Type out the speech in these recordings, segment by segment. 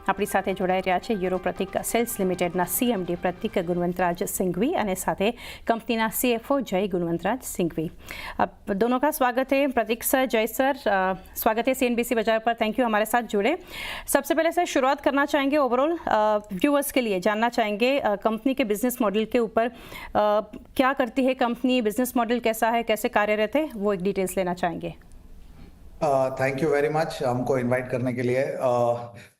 આપણી સાથે જોડાઈ રહ્યા છે યુરો પ્રતિક સેલ્સ લિમિટેડના CMD પ્રતિક गुणवंतराज सिंघवी અને સાથે કંપનીના CFO जय गुणवंतराज सिंघवी। आप दोनों का स्वागत है। प्रतीक सर, जय सर, स्वागत है CNBC बाजार पर। थैंक यू हमारे साथ जुड़े। सबसे पहले सर शुरुआत करना चाहेंगे ओवरऑल व्यूअर्स के लिए जानना चाहेंगे कंपनी के बिजनेस मॉडल के ऊपर, क्या करती है कंपनी, बिजनेस मॉडल कैसा है, कैसे कार्यरत है, वो एक डिटेल्स लेना चाहेंगे। थैंक यू वेरी मच हमको इनवाइट करने के लिए।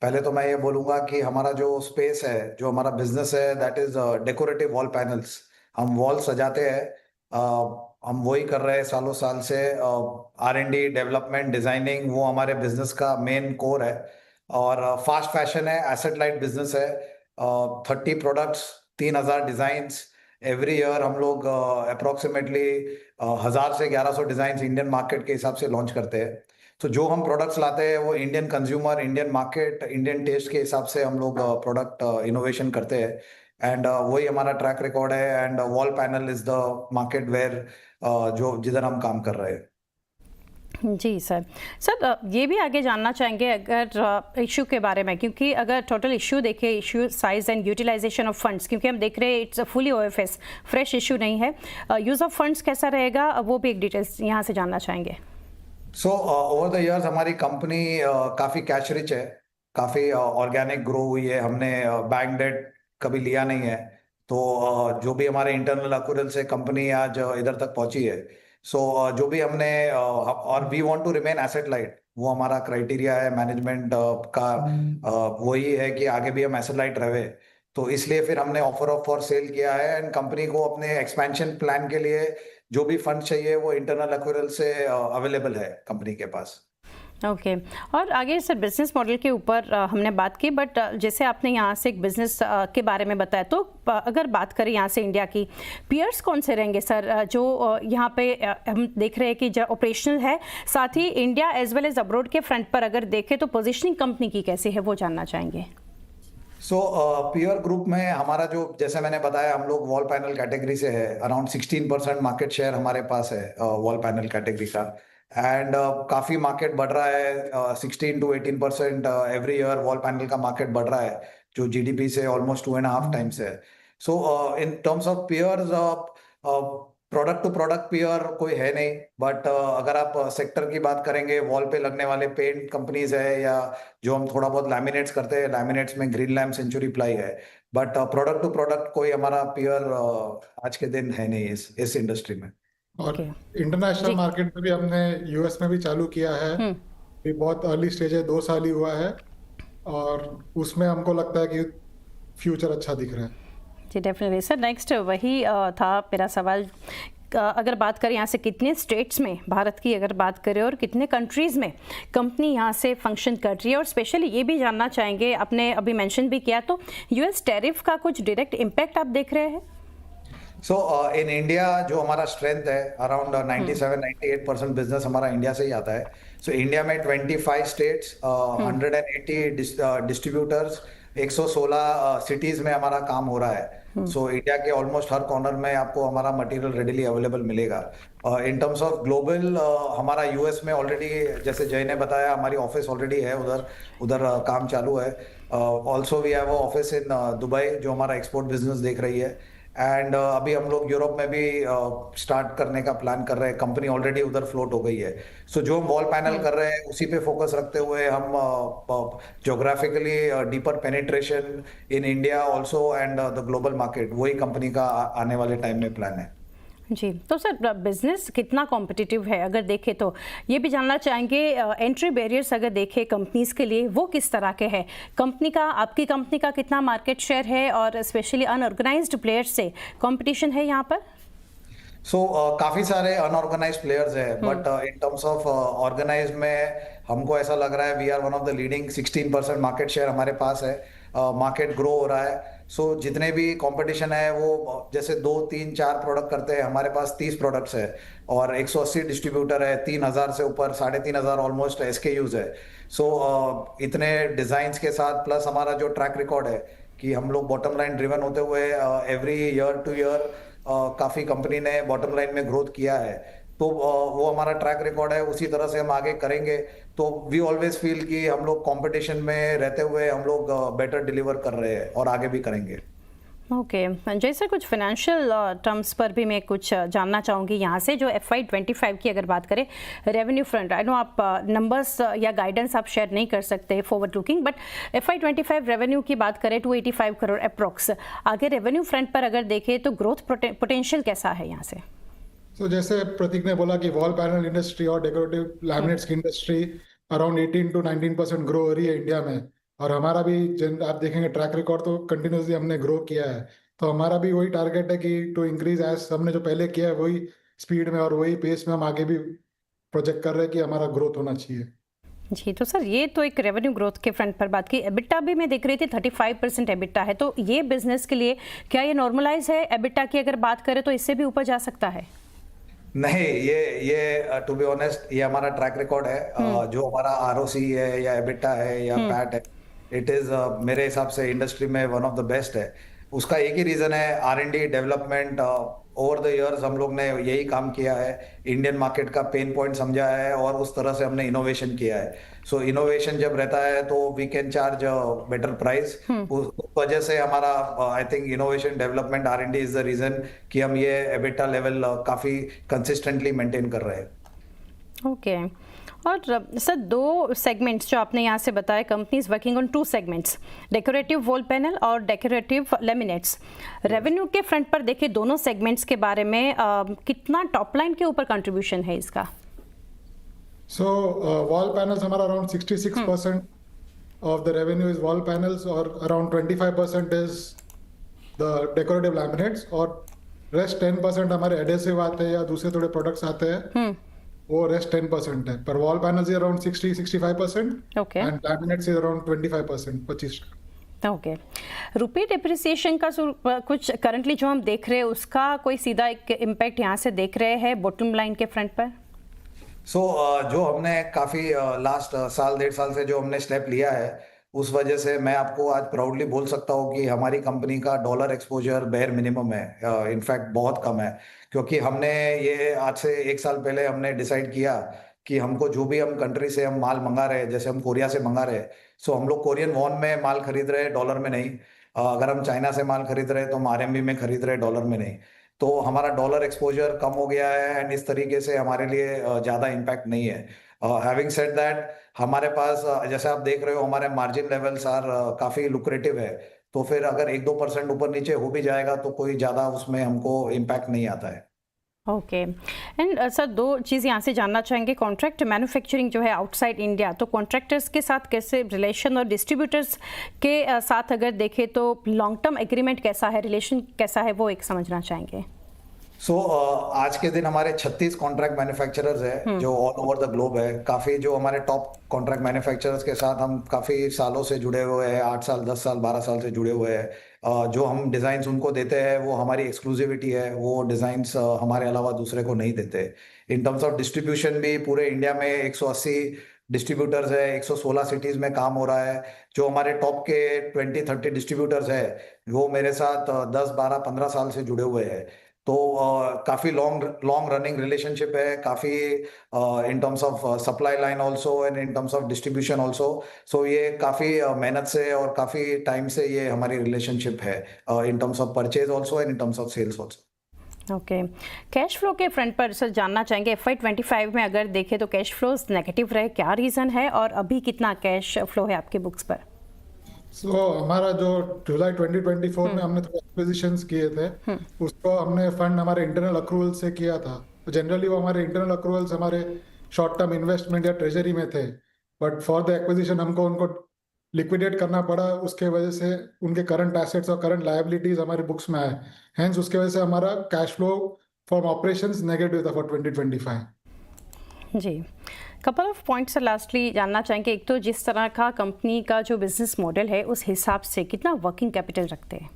पहले तो मैं ये बोलूँगा कि हमारा जो स्पेस है, जो हमारा बिजनेस है, that is decorative wall panels. हम वॉल सजाते हैं, हम वही कर रहे हैं सालों साल से। R&D, डेवलपमेंट, डिजाइनिंग, वो हमारे बिजनेस का मेन कोर है। और फास्ट फैशन है, एसेट लाइट बिजनेस है। 30 प्रोडक्ट्स, 3000 डिजाइन्स एवरी ईयर हम लोग अप्रोक्सीमेटली 1000 से 1100 डिजाइन्स इंडियन मार्केट के हिसाब से लॉन्च करते हैं। तो जो हम प्रोडक्ट्स लाते हैं वो Indian consumer, Indian market, Indian taste के हिसाब से हम लोग प्रोडक्ट इनोवेशन करते हैं। एंड वही हमारा ट्रैक रिकॉर्ड है। And wall panel is the market where जो जिधर हम काम कर रहे हैं। जी सर। ये भी आगे जानना चाहेंगे अगर इशू के बारे में, क्योंकि अगर टोटल इशू देखें, issue size and utilisation of funds, क्योंकि हम देख रहे हैं it's fully OFS, fresh issue नहीं है। यूज़ ऑफ फंड्स कैसा रहेगा, वो भी एक डिटेल्स यहाँ से जानना चाहेंगे। सो ओवर द इयर्स हमारी कंपनी काफ़ी कैश रिच है, काफ़ी ऑर्गेनिक ग्रो हुई है। हमने बैंक डेट कभी लिया नहीं है। तो जो भी हमारे इंटरनल अक्रूवल से कंपनी आज इधर तक पहुंची है। सो जो भी हमने और we want to remain asset light, वो हमारा क्राइटेरिया है मैनेजमेंट का। वही है कि आगे भी हम एसेट लाइट रहे। तो इसलिए फिर हमने ऑफर ऑफ फॉर सेल किया है। एंड कंपनी को अपने एक्सपेंशन प्लान के लिए जो भी फंड चाहिए वो इंटरनल अक्रूवल से अवेलेबल है कंपनी के पास। ओके और आगे सर बिजनेस मॉडल के ऊपर हमने बात की, बट जैसे आपने यहाँ से एक बिजनेस के बारे में बताया, तो अगर बात करें यहाँ से इंडिया की, पीयर्स कौन से रहेंगे सर जो यहाँ पे हम देख रहे हैं कि जो ऑपरेशनल है, साथ ही India as well as abroad के फ्रंट पर अगर देखें तो पोजिशनिंग कंपनी की कैसी है, वो जानना चाहेंगे। पीयर ग्रुप में हमारा जो, जैसे मैंने बताया, हम लोग वॉल पैनल कैटेगरी से है। अराउंड 16% मार्केट शेयर हमारे पास है वॉल पैनल कैटेगरी का। एंड काफ़ी मार्केट बढ़ रहा है, 16 to 18% every year wall panel का मार्केट बढ़ रहा है, जो GDP से ऑलमोस्ट 2.5 टाइम्स है। So in terms of peers, product to product peer कोई है नहीं। बट अगर आप सेक्टर की बात करेंगे, वॉल पे लगने वाले पेंट कंपनीज है, या जो हम थोड़ा बहुत लैमिनेट्स करते हैं, लैमिनेट्स में ग्रीन लैम्प, सेंचुरी प्लाई है। बट प्रोडक्ट टू प्रोडक्ट कोई हमारा पीयर आज के दिन है नहीं इस इंडस्ट्री में। और इंटरनेशनल मार्केट में भी हमने US में भी चालू किया है। ये बहुत अर्ली स्टेज है, 2 साल ही हुआ है, और उसमें हमको लगता है कि फ्यूचर अच्छा दिख रहा है। जी डेफिनेटली सर। नेक्स्ट वही था मेरा सवाल, अगर बात करें यहाँ से कितने स्टेट्स में, भारत की अगर बात करें, और कितने कंट्रीज़ में कंपनी यहाँ से फंक्शन कर रही है, और स्पेशली ये भी जानना चाहेंगे, आपने अभी मेंशन भी किया, तो US टैरिफ का कुछ डायरेक्ट इम्पैक्ट आप देख रहे हैं? सो इन इंडिया जो हमारा स्ट्रेंथ है, अराउंड 97-98% बिजनेस हमारा इंडिया से ही आता है। सो इंडिया में 25 स्टेट्स, 180 डिस्ट्रीब्यूटर्स, 116 सिटीज में हमारा काम हो रहा है। सो इंडिया के ऑलमोस्ट हर कॉर्नर में आपको हमारा मटेरियल रेडिली अवेलेबल मिलेगा। इन टर्म्स ऑफ ग्लोबल, हमारा US में ऑलरेडी, जैसे जय ने बताया, हमारी ऑफिस ऑलरेडी है उधर काम चालू है। Also we have office in Dubai, जो हमारा एक्सपोर्ट बिजनेस देख रही है। एंड अभी हम लोग यूरोप में भी स्टार्ट करने का प्लान कर रहे हैं। कंपनी ऑलरेडी उधर फ्लोट हो गई है। सो जो हम वॉल पैनल कर रहे हैं उसी पे फोकस रखते हुए हम geographically deeper penetration in India also and the global market, वही कंपनी का आने वाले टाइम में प्लान है। जी तो सर बिजनेस कितना कॉम्पिटिटिव है अगर देखें, तो ये भी जानना चाहेंगे। एंट्री बैरियर्स अगर देखें कंपनीज के लिए, वो किस तरह के हैं? आपकी कंपनी का कितना मार्केट शेयर है, और स्पेशली अनऑर्गेनाइज्ड प्लेयर्स से कंपटीशन है यहाँ पर? काफी सारे अनऑर्गेनाइज्ड प्लेयर्स है, but in terms of organised में हमको ऐसा लग रहा है we are one of the leading. 16% market share हमारे पास है। मार्केट ग्रो हो रहा है। सो जितने भी कंपटीशन है वो जैसे 2, 3, 4 प्रोडक्ट करते हैं, हमारे पास 30 प्रोडक्ट्स है और 180 डिस्ट्रीब्यूटर है, 3000 से ऊपर 3500 ऑलमोस्ट SKUs है। सो इतने डिजाइन्स के साथ, प्लस हमारा जो ट्रैक रिकॉर्ड है कि हम लोग बॉटम लाइन ड्रिवन होते हुए एवरी ईयर टू ईयर काफ़ी कंपनी ने बॉटम लाइन में ग्रोथ किया है। तो वो हमारा ट्रैक रिकॉर्ड है, उसी तरह से हम आगे करेंगे। तो वी ऑलवेज फील कि हम लोग कंपटीशन में रहते हुए हम लोग बेटर डिलीवर कर रहे हैं और आगे भी करेंगे। ओके, जैसे कुछ फाइनेंशियल टर्म्स पर भी मैं कुछ जानना चाहूँगी यहाँ से। जो FY25 की अगर बात करें रेवेन्यू फ्रंट, आई नो आप नंबर्स या गाइडेंस आप शेयर नहीं कर सकते forward looking, but FY25 revenue की बात करें 285 करोड़ अप्रॉक्स। आगे रेवेन्यू फ्रंट पर अगर देखें तो ग्रोथ पोटेंशियल कैसा है यहाँ से? तो जैसे प्रतीक ने बोला कि वॉल पैनल इंडस्ट्री और डेकोरेटिव लैमिनेट्स की इंडस्ट्री अराउंड 18 to 19% ग्रो हो रही है इंडिया में, और हमारा भी आप देखेंगे ट्रैक रिकॉर्ड तो कंटिन्यूसली हमने ग्रो किया है। तो हमारा भी वही टारगेट है कि टू इंक्रीज एज हमने जो पहले किया है वही स्पीड में और वही पेस में हम आगे भी प्रोजेक्ट कर रहे हैं कि हमारा ग्रोथ होना चाहिए। जी, तो सर ये तो एक रेवेन्यू ग्रोथ के फ्रंट पर बात की। एबिटा भी मैं देख रही थी 35% एबिटा है, तो ये बिजनेस के लिए क्या ये नॉर्मलाइज है? एबिटा की अगर बात करें तो इससे भी ऊपर जा सकता है? नहीं, ये टू बी ऑनेस्ट ये हमारा ट्रैक रिकॉर्ड है। जो हमारा ROC है या एबिटा है या पैट है, इट इज मेरे हिसाब से इंडस्ट्री में वन ऑफ द बेस्ट है। उसका एक ही रीजन है R&D development. Over the years हम लोग ने यही काम किया है, इंडियन मार्केट का पेन पॉइंट समझा है और उस तरह से हमने इनोवेशन किया है। सो इनोवेशन जब रहता है तो we can charge better price. उस वजह से हमारा I think innovation development R&D is the reason कि हम ये एबिटा लेवल काफी कंसिस्टेंटली मेंटेन कर रहे हैं। ओके, और सर दो सेगमेंट्स जो आपने यहाँ से बताया, companies working on 2 segments, decorative wall panel और डेकोरेटिव लेमिनेट्स। रेवेन्यू के फ्रंट पर देखें दोनों सेगमेंट्स के बारे में कितना टॉप लाइन के ऊपर कंट्रीब्यूशन है इसका? सो वॉल पैनल्स हमारा around 66% of the revenue is wall panels और around 25% is the decorative laminates, और रेस्ट 10% हमारे एडेसिव आते हैं या दूसरे थोड़े प्रोडक्ट्स आते हैं, वो रेस्ट 10% है। पर wall panels is around 60-65% okay, and laminates is around 25%, 25%। Okay. रुपये डिप्रिसिएशन का कुछ करंटली जो हम देख रहे हैं उसका कोई सीधा एक इम्पैक्ट यहाँ से देख रहे हैं बॉटम लाइन के फ्रंट पर? सो जो हमने काफी लास्ट साल 1.5 साल से जो हमने स्टेप लिया है, उस वजह से मैं आपको आज प्राउडली बोल सकता हूँ कि हमारी कंपनी का डॉलर एक्सपोजर बेयर मिनिमम है। इनफैक्ट बहुत कम है, क्योंकि हमने ये आज से 1 साल पहले हमने डिसाइड किया कि हमको जो भी हम कंट्री से हम माल मंगा रहे हैं, जैसे हम कोरिया से मंगा रहे हैं, सो हम लोग कोरियन वॉन में माल खरीद रहे हैं, डॉलर में नहीं। अगर हम चाइना से माल खरीद रहे हैं तो हम RMB में खरीद रहे हैं, डॉलर में नहीं। तो हमारा डॉलर एक्सपोजर कम हो गया है एंड इस तरीके से हमारे लिए ज्यादा इम्पैक्ट नहीं है। हैविंग सेड दैट, हमारे पास जैसे आप देख रहे हो हमारे मार्जिन लेवल्स आर काफी लुक्रेटिव है। तो फिर अगर 1-2% ऊपर नीचे हो भी जाएगा तो कोई ज्यादा उसमें हमको इम्पैक्ट नहीं आता है। ओके, एंड सर दो चीज़ यहाँ से जानना चाहेंगे। कॉन्ट्रैक्ट मैन्युफैक्चरिंग जो है आउटसाइड इंडिया, तो कॉन्ट्रैक्टर्स के साथ कैसे रिलेशन और डिस्ट्रीब्यूटर्स के साथ अगर देखें तो लॉन्ग टर्म एग्रीमेंट कैसा है, रिलेशन कैसा है, वो एक समझना चाहेंगे। सो आज के दिन हमारे 36 कॉन्ट्रैक्ट मैन्युफैक्चरर्स है जो ऑल ओवर द ग्लोब है। काफी जो हमारे टॉप कॉन्ट्रैक्ट मैन्युफैक्चरर्स के साथ हम काफी सालों से जुड़े हुए हैं, 8 साल 10 साल 12 साल से जुड़े हुए हैं। जो हम डिजाइन्स उनको देते हैं वो हमारी एक्सक्लूसिविटी है, वो डिजाइन्स हमारे अलावा दूसरे को नहीं देते। इन टर्म्स ऑफ डिस्ट्रीब्यूशन भी पूरे इंडिया में 180 डिस्ट्रीब्यूटर्स है, 116 सिटीज में काम हो रहा है। जो हमारे टॉप के 20-30 डिस्ट्रीब्यूटर्स है वो मेरे साथ 10-12-15 साल से जुड़े हुए हैं। तो काफी लॉन्ग रनिंग रिलेशनशिप है, काफी in terms of supply line also and in terms of distribution also. So ये काफी मेहनत से और काफी टाइम से ये हमारी रिलेशनशिप है, इन terms of purchase also and in terms of sales also. Okay, cash flow के फ्रंट पर सर जानना चाहेंगे। FY25 में अगर देखें तो कैश फ्लोज नेगेटिव रहे, क्या रीज़न है और अभी कितना कैश फ्लो है आपके बुक्स पर? हमारा जो जुलाई 2024 में हमने थोड़े एक्विजिशंस किए थे, उसको हमने फंड हमारे इंटरनल अक्रूवल से किया था। तो जनरली वो हमारे इंटरनल अक्रूवल्स हमारे शॉर्ट टर्म इन्वेस्टमेंट या ट्रेजरी में थे, बट फॉर द एक्विजिशन हमको उनको लिक्विडेट करना पड़ा। उसके वजह से उनके करंट एसेट्स और करंट लायबिलिटीज हमारे बुक्स में आए, हेंस उसके वजह से हमारा cash flow from operations negative था फॉर 2025। जी, कपल ऑफ पॉइंट्स लास्टली जानना चाहेंगे। एक तो जिस तरह का कंपनी का जो बिजनेस मॉडल है उस हिसाब से कितना वर्किंग कैपिटल रखते हैं?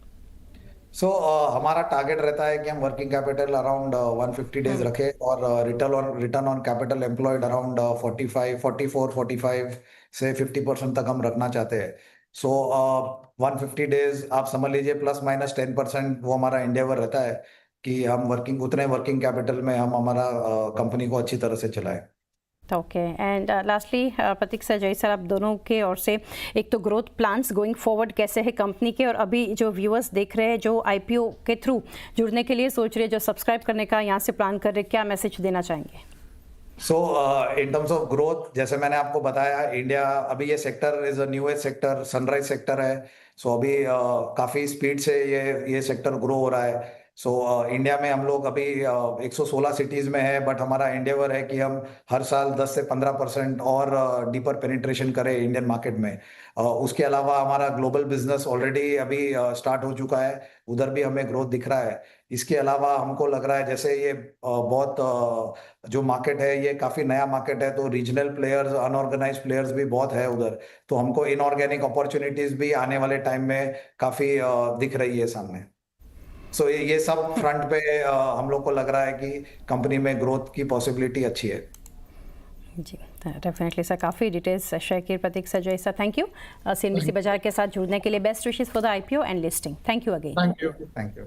हमारा टारगेट रहता है कि हम वर्किंग कैपिटल अराउंड 150 डेज रखें और return on capital employed around 44-45 से 50% तक हम रखना चाहते हैं। 150 डेज आप समझ लीजिए ±10% वो हमारा इंडेवर रहता है कि हम उतने वर्किंग कैपिटल में हम हमारा कंपनी को अच्छी तरह से चलाएं। Okay and lastly Pratik sir, Jai sir, आप दोनों के ओर से एक तो ग्रोथ प्लान्स गोइंग फॉरवर्ड कैसे है कंपनी के, और अभी जो व्यूअर्स देख रहे हैं जो आईपीओ के थ्रू जुड़ने के लिए सोच रहे हैं, जो सब्सक्राइब करने का यहाँ से प्लान कर रहे हैं, क्या मैसेज देना चाहेंगे? सो इन टर्म्स ऑफ ग्रोथ, जैसे मैंने आपको बताया, इंडिया अभी ये sector is a newest sector, sunrise sector है. सो अभी काफी स्पीड से ये सेक्टर ग्रो हो रहा है. सो इंडिया में हम लोग अभी 116 सिटीज में है, बट हमारा एंडेवर है कि हम हर साल 10 से 15% और डीपर पेनिट्रेशन करें इंडियन मार्केट में. उसके अलावा हमारा ग्लोबल बिजनेस ऑलरेडी अभी स्टार्ट हो चुका है, उधर भी हमें ग्रोथ दिख रहा है. इसके अलावा हमको लग रहा है जैसे ये बहुत जो मार्केट है ये काफी नया मार्केट है, तो रीजनल प्लेयर्स, अनऑर्गेनाइज्ड प्लेयर्स भी बहुत है उधर. तो हमको इनऑर्गेनिक अपॉर्चुनिटीज भी आने वाले टाइम में काफी दिख रही है सामने. सो ये सब फ्रंट पे हम लोग को लग रहा है कि कंपनी में ग्रोथ की पॉसिबिलिटी अच्छी है. जी डेफिनेटली सर, काफ़ी डिटेल्स शेयर की प्रतीक sir, Jai sir, thank you. CNBC बाजार के साथ जुड़ने के लिए best wishes for the IPO and listing. Thank you again. Thank you. Thank you.